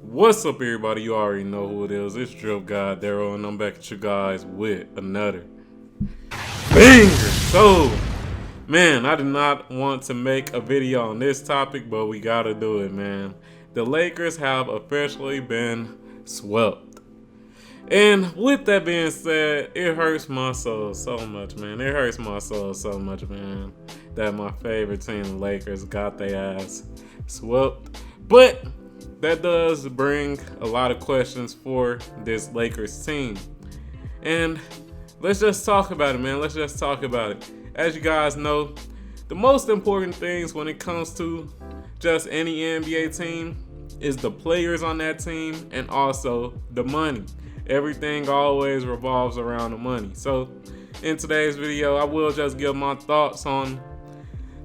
What's up, everybody? You already know who it is. It's DripGodDero, and I'm back at you guys with another banger. So, man, I did not want to make a video on this topic, but we gotta do it, man. The Lakers have officially been swept. And with that being said, it hurts my soul so much, man. It hurts my soul so much, man, that my favorite team, the Lakers, got their ass swept. But that does bring a lot of questions for this Lakers team. And let's just talk about it, man. Let's just talk about it. As you guys know, the most important things when it comes to just any NBA team is the players on that team and also the money. Everything always revolves around the money. So in today's video, I will just give my thoughts on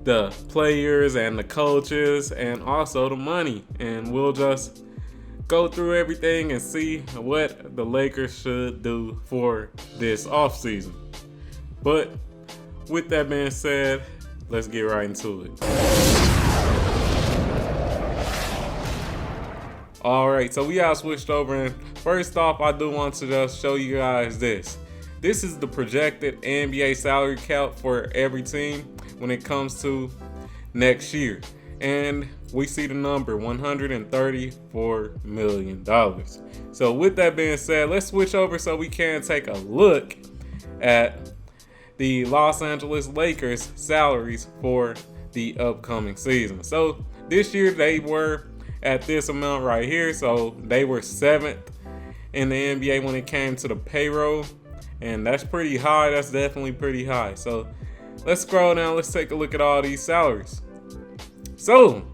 the players and the coaches and also the money, and we'll just go through everything and see what the Lakers should do for this offseason. But with that being said, let's get right into it. Alright, so we have switched over, and first off, I do want to just show you guys this. This is the projected NBA salary cap for every team when it comes to next year. And we see the number $134 million. So with that being said, let's switch over so we can take a look at the Los Angeles Lakers salaries for the upcoming season. So this year they were at this amount right here. So they were 7th in the NBA when it came to the payroll. And that's pretty high. That's definitely pretty high. So let's scroll down. Let's take a look at all these salaries. So,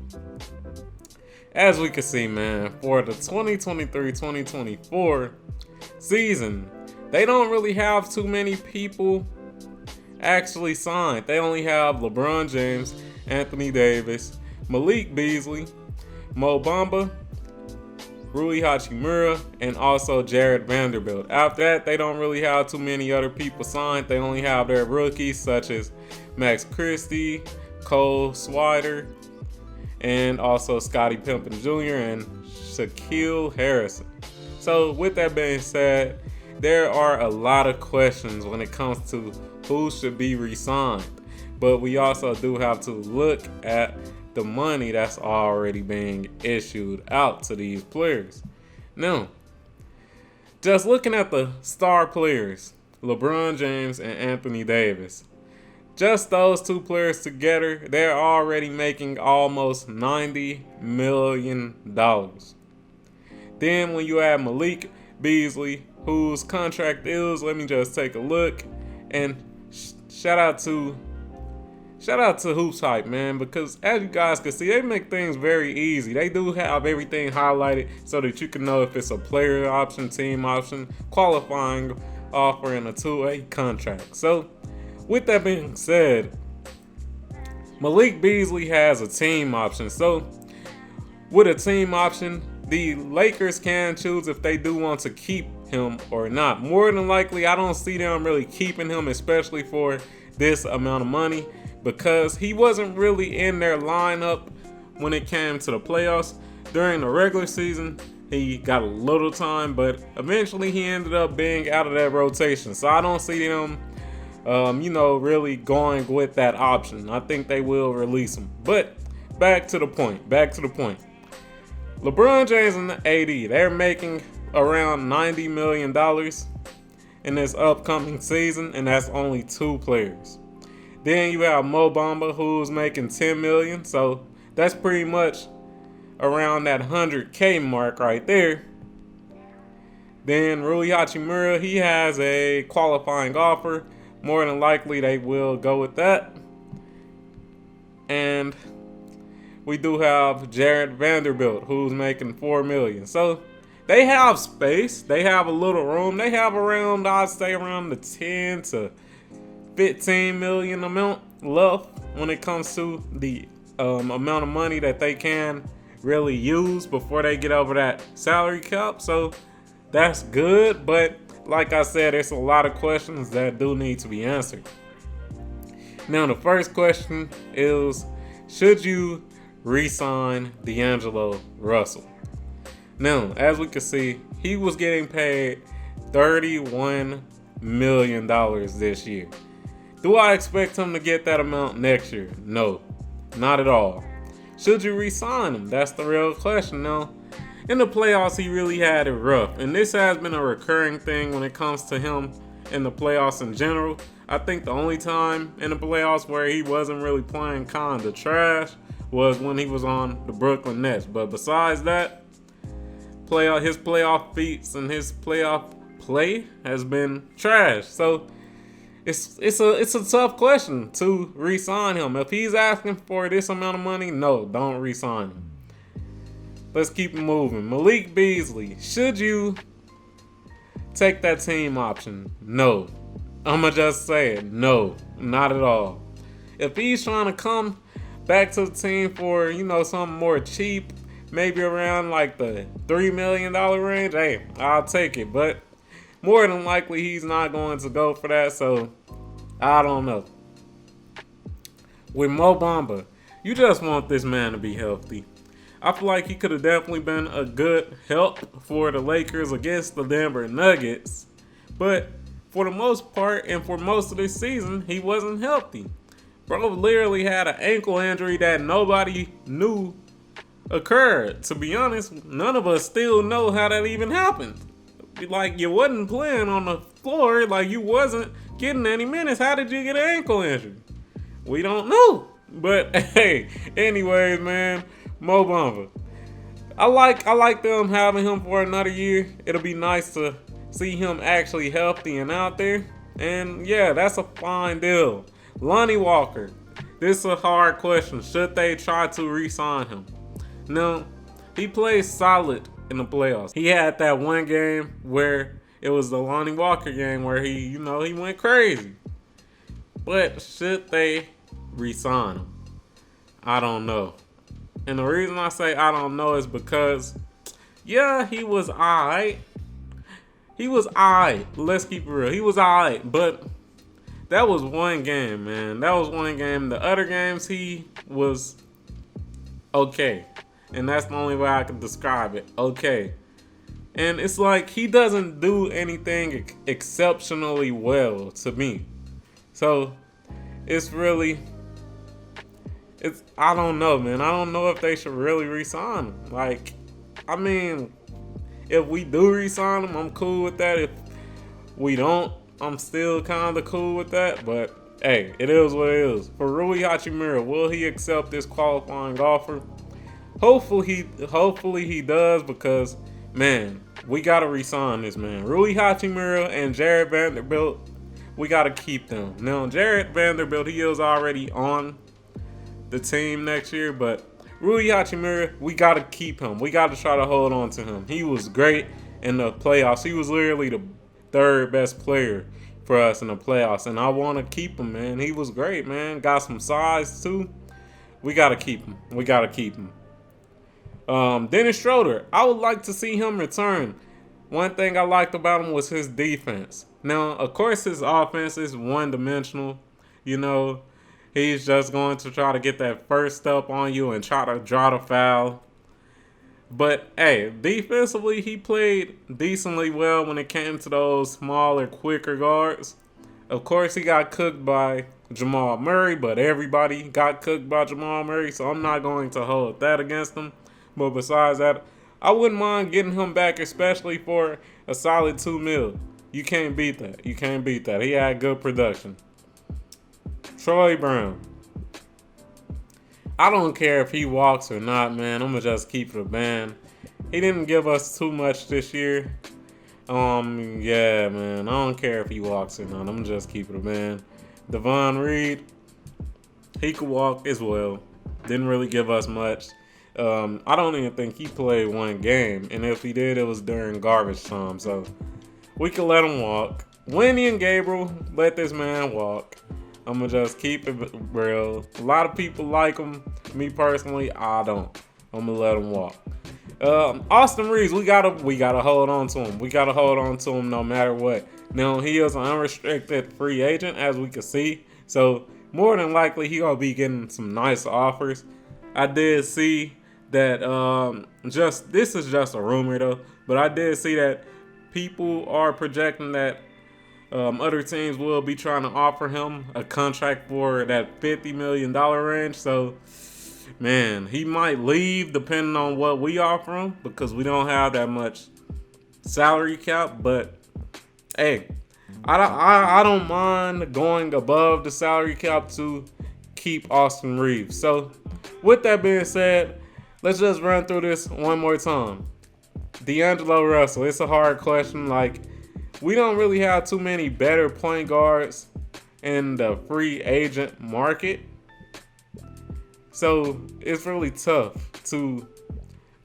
as we can see, man, for the 2023-2024 season, they don't really have too many people actually signed. They only have LeBron James, Anthony Davis, Malik Beasley, Mo Bamba, Rui Hachimura, and also Jared Vanderbilt. After that, they don't really have too many other people signed. They only have their rookies such as Max Christie, Cole Swider, and also Scottie Pippen Jr. and Shaquille Harrison. So with that being said, there are a lot of questions when it comes to who should be re-signed. But we also do have to look at the money that's already being issued out to these players. Now, just looking at the star players, LeBron James and Anthony Davis, just those two players together, they're already making almost $90 million. Then when you add Malik Beasley, whose contract is, let me just take a look, and shout out to Hoops Hype, man, because as you guys can see, they make things very easy. They do have everything highlighted so that you can know if it's a player option, team option, qualifying offer, and a 2-way contract. So with that being said, Malik Beasley has a team option. So with a team option, the Lakers can choose if they do want to keep him or not. More than likely, I don't see them really keeping him, especially for this amount of money, because he wasn't really in their lineup when it came to the playoffs. During the regular season, he got a little time, but eventually he ended up being out of that rotation. So I don't see them, really going with that option. I think they will release him. But back to the point. LeBron James and AD, they're making around $90 million in this upcoming season, and that's only two players. Then you have Mo Bamba, who's making $10 million, so that's pretty much around that 100K mark right there. Then Rui Hachimura, he has a qualifying offer. More than likely, they will go with that. And we do have Jared Vanderbilt, who's making $4 million. So they have space. They have a little room. They have around, I'd say, around the 10 to 15 million amount left when it comes to the amount of money that they can really use before they get over that salary cap. So that's good, but like I said, there's a lot of questions that do need to be answered. Now, the first question is, should you re-sign D'Angelo Russell. Now, as we can see, he was getting paid $31 million this year. Do I expect him to get that amount next year? No, not at all. Should you re-sign him? That's the real question. Now, in the playoffs, he really had it rough, and this has been a recurring thing when it comes to him in the playoffs in general. I think the only time in the playoffs where he wasn't really playing kind of trash was when he was on the Brooklyn Nets. But besides that, his playoff feats and his playoff play has been trash. So it's a tough question to re-sign him. If he's asking for this amount of money, no, don't re-sign him. Let's keep it moving. Malik Beasley, should you take that team option? No. I'ma just say it. No, not at all. If he's trying to come back to the team for, something more cheap, maybe around like the $3 million range, hey, I'll take it. But more than likely, he's not going to go for that, so I don't know. With Mo Bamba, you just want this man to be healthy. I feel like he could have definitely been a good help for the Lakers against the Denver Nuggets. But for the most part and for most of this season, he wasn't healthy. Bro literally had an ankle injury that nobody knew occurred. To be honest, none of us still know how that even happened. Like, you wasn't playing on the floor, like you wasn't getting any minutes. How did you get an ankle injury? We don't know. But hey, anyways, man, Mo Bamba. I like them having him for another year. It'll be nice to see him actually healthy and out there. And yeah, that's a fine deal. Lonnie Walker. This is a hard question. Should they try to re-sign him? No, he played solid in the playoffs. He had that one game where it was the Lonnie Walker game where he went crazy. But should they re-sign him? I don't know. And the reason I say I don't know is because, yeah, he was alright. Let's keep it real. He was alright, but that was one game, man. That was one game. The other games, he was okay. And that's the only way I can describe it. Okay. And it's like he doesn't do anything exceptionally well to me. So I don't know, man. I don't know if they should really re-sign him. Like, I mean, if we do re-sign him, I'm cool with that. If we don't, I'm still kind of cool with that. But hey, it is what it is. For Rui Hachimura, will he accept this qualifying offer? Hopefully he does, because, man, we got to re-sign this man. Rui Hachimura and Jared Vanderbilt, we got to keep them. Now, Jared Vanderbilt, he is already on the team next year, but Rui Hachimura, we got to keep him. We got to try to hold on to him. He was great in the playoffs. He was literally the third best player for us in the playoffs, and I want to keep him, man. He was great, man. Got some size, too. We got to keep him. Dennis Schroeder, I would like to see him return. One thing I liked about him was his defense. Now, of course, his offense is one-dimensional. He's just going to try to get that first step on you and try to draw the foul. But, hey, defensively, he played decently well when it came to those smaller, quicker guards. Of course, he got cooked by Jamal Murray, but everybody got cooked by Jamal Murray, so I'm not going to hold that against him. But besides that, I wouldn't mind getting him back, especially for a solid $2 million. You can't beat that. He had good production. Troy Brown. I don't care if he walks or not, man. I'm going to just keep it a band. He didn't give us too much this year. Yeah, man. I don't care if he walks or not. I'm going to just keep it a band. Devon Reed. He could walk as well. Didn't really give us much. I don't even think he played one game. And if he did, it was during garbage time. So we could let him walk. Winnie and Gabriel, let this man walk. I'm going to just keep it real. A lot of people like him. Me personally, I don't. I'm going to let him walk. Austin Reeves, we gotta hold on to him. We got to hold on to him no matter what. Now, he is an unrestricted free agent, as we can see. So, more than likely, he going to be getting some nice offers. I did see that just this is just a rumor though, but I did see that people are projecting that other teams will be trying to offer him a contract for that $50 million range. So, man, he might leave depending on what we offer him because we don't have that much salary cap. But hey, I don't mind going above the salary cap to keep Austin Reeves. So, with that being said, let's just run through this one more time. D'Angelo Russell, it's a hard question. Like, we don't really have too many better point guards in the free agent market. So it's really tough to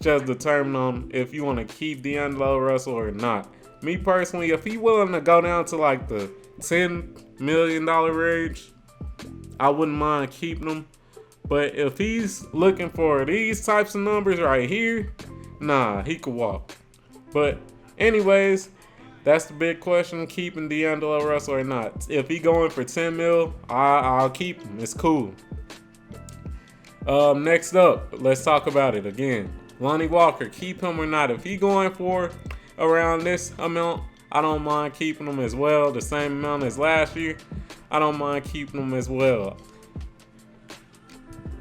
just determine on if you want to keep D'Angelo Russell or not. Me personally, if he willing to go down to like the $10 million range, I wouldn't mind keeping him. But if he's looking for these types of numbers right here, nah, he could walk. But anyways, that's the big question, keeping D'Angelo Russell or not. If he going for 10 mil, I'll keep him. It's cool. Next up, let's talk about it again. Lonnie Walker, keep him or not. If he going for around this amount, I don't mind keeping him as well. The same amount as last year, I don't mind keeping him as well.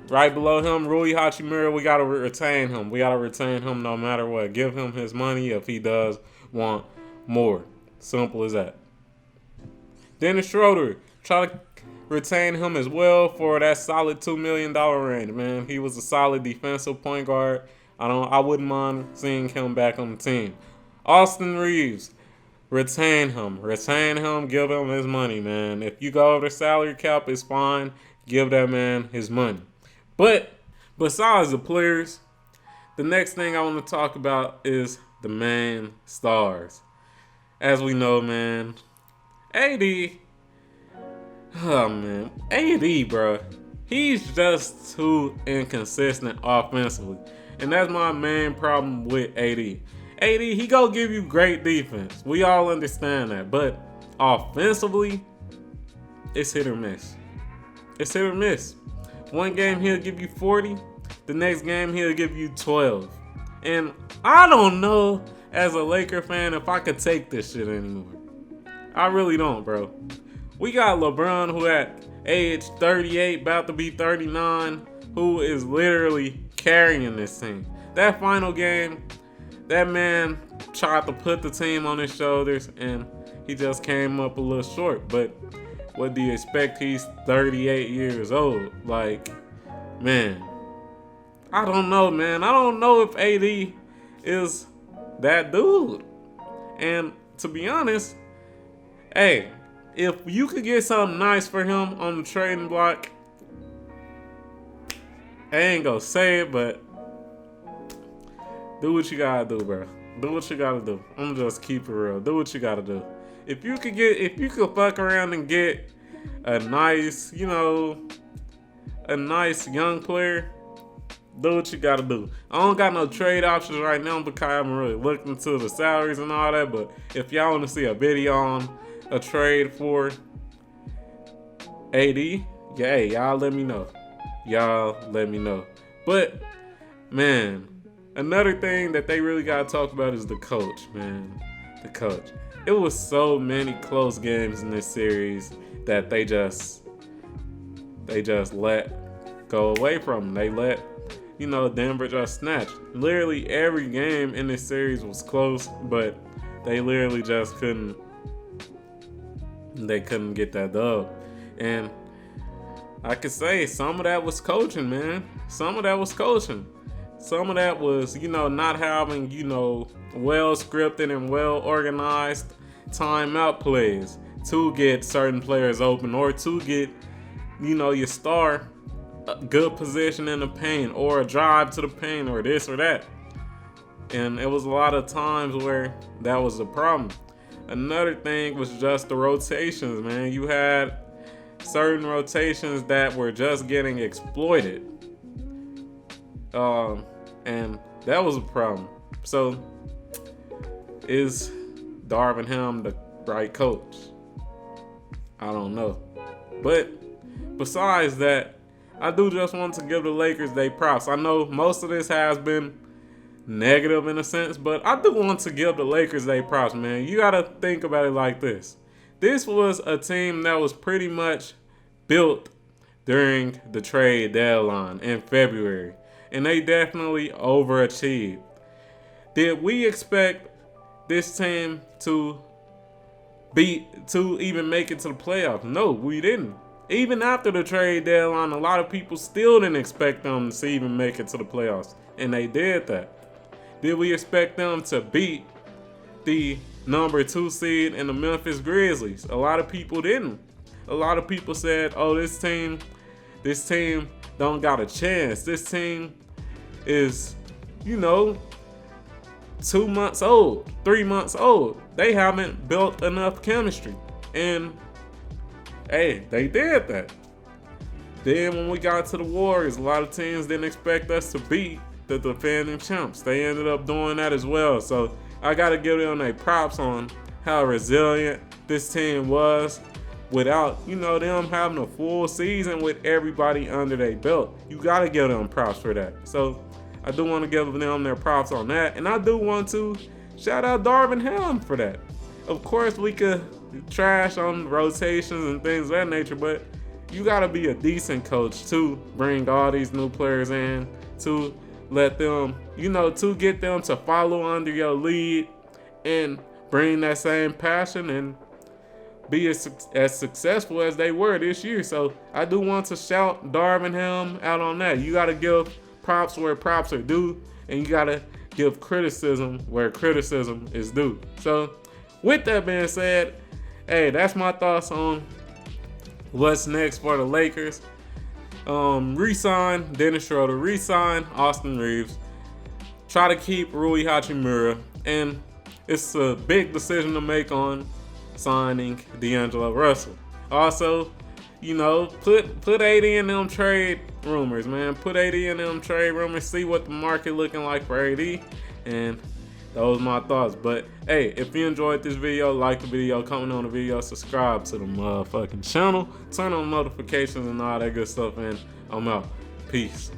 Right below him, Rui Hachimura, we got to retain him. We got to retain him no matter what. Give him his money if he does want more. Simple as that. Dennis Schroeder, try to retain him as well for that solid $2 million range, man. He was a solid defensive point guard. I wouldn't mind seeing him back on the team. Austin Reeves, retain him. Retain him, give him his money, man. If you go over the salary cap, it's fine. Give that man his money. But besides the players, the next thing I want to talk about is the main stars. As we know, man, AD, bro, he's just too inconsistent offensively. And that's my main problem with AD. AD, he go give you great defense. We all understand that. But offensively, it's hit or miss. It's hit or miss. One game he'll give you 40. The next game he'll give you 12. And I don't know, as a Laker fan, if I could take this shit anymore. I really don't, bro. We got LeBron, who at age 38, about to be 39, who is literally carrying this team. That final game, that man tried to put the team on his shoulders, and he just came up a little short. But what do you expect? He's 38 years old. Like, man, I don't know, man. I don't know if AD is that dude. And to be honest, hey, if you could get something nice for him on the trading block, I ain't gonna say it, but do what you gotta do, bro. Do what you gotta do. I'm just keep it real. Do what you gotta do. If you could fuck around and get a nice, a nice young player, do what you gotta do. I don't got no trade options right now because I haven't really looked into the salaries and all that. But if y'all want to see a video on a trade for AD, y'all let me know. Y'all let me know. But man, another thing that they really gotta talk about is the coach, man. The coach. It was so many close games in this series that they just let go away from them. They let, Denver just snatch. Literally every game in this series was close, but they literally just couldn't get that dub. And I could say some of that was coaching, man. Some of that was coaching. Some of that was, not having, well scripted and well organized timeout plays to get certain players open, or to get, your star a good position in the paint, or a drive to the paint, or this or that. And it was a lot of times where that was the problem. Another thing was just the rotations, man. You had certain rotations that were just getting exploited. And that was a problem. So, is Darvin Ham the right coach? I don't know. But besides that, I do just want to give the Lakers their props. I know most of this has been negative in a sense, but I do want to give the Lakers their props, man. You gotta think about it like this. This was a team that was pretty much built during the trade deadline in February, and they definitely overachieved. Did we expect this team to even make it to the playoffs? No, we didn't. Even after the trade deadline, a lot of people still didn't expect them to even make it to the playoffs, and they did that. Did we expect them to beat the number 2 seed in the Memphis Grizzlies? A lot of people didn't. A lot of people said, oh, this team don't got a chance. This team is, 2 months old, 3 months old. They haven't built enough chemistry. And hey, they did that. Then when we got to the Warriors, a lot of teams didn't expect us to beat the defending champs. They ended up doing that as well. So I got to give them their props on how resilient this team was without, them having a full season with everybody under their belt. You got to give them props for that. So I do want to give them their props on that. And I do want to shout out Darvin Ham for that. Of course, we could trash on rotations and things of that nature, but you got to be a decent coach to bring all these new players in, to let them, to get them to follow under your lead and bring that same passion and be as successful as they were this year. So I do want to shout Darvin Ham out on that. You got to give props where props are due, and you got to give criticism where criticism is due. So with that being said, hey, that's my thoughts on what's next for the Lakers. Resign Dennis Schroeder, resign Austin Reeves, try to keep Rui Hachimura, and it's a big decision to make on signing D'Angelo Russell. Also, put AD in them trade rumors, man. Put AD in them trade rumors, see what the market looking like for AD, and those are my thoughts. But hey, if you enjoyed this video, like the video, comment on the video, subscribe to the motherfucking channel, turn on notifications and all that good stuff, and I'm out. Peace.